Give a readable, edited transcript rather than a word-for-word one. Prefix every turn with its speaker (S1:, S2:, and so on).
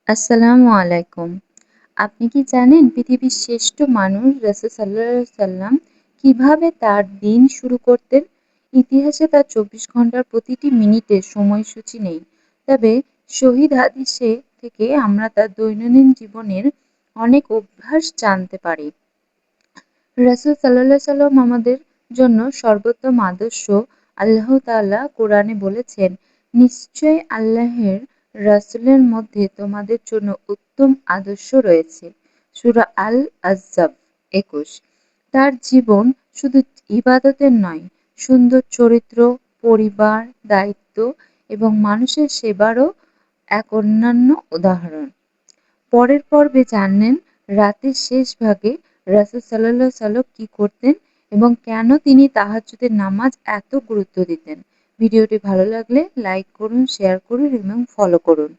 S1: আসসালামু আলাইকুম। আপনি কি জানেন পৃথিবীর শ্রেষ্ঠ মানুষ রাসূল সাল্লাল্লাহু আলাইহি সাল্লাম কিভাবে তার দিন শুরু করতেন? ইতিহাসে তার ২৪ ঘন্টার প্রতিটি মিনিটের সময়সূচি নেই। তবে শহীদ হাদিসে থেকে আমরা তার দৈনন্দিন জীবনের অনেক অভ্যাস জানতে পারি। রাসূল সাল্লাল্লাহু আলাইহি সাল্লাম আমাদের জন্য সর্বোত্তম আদর্শ। আল্লাহ তাআলা কোরআনে বলেছেন, "নিশ্চয়ই আল্লাহর রাসূলের মধ্যে তোমাদের জন্য উত্তম আদর্শ রয়েছে।" সূরা আল-আহজাব ২১। তার জীবন শুধু ইবাদতের নয়, সুন্দর চরিত্র, পরিবার, দায়িত্ব এবং মানুষের সেবারও এক অন্যান্য উদাহরণ। পরের পর্বে জানেন রাতের শেষ ভাগে রাসূল সাল্লাল্লাহু আলাইহি সাল্লাম কি করতেন এবং কেন তিনি তাহাজ্জুদের নামাজ এত গুরুত্ব দিতেন। ভিডিওটি ভালো লাগলে লাইক করুন, শেয়ার করুন এবং ফলো করুন।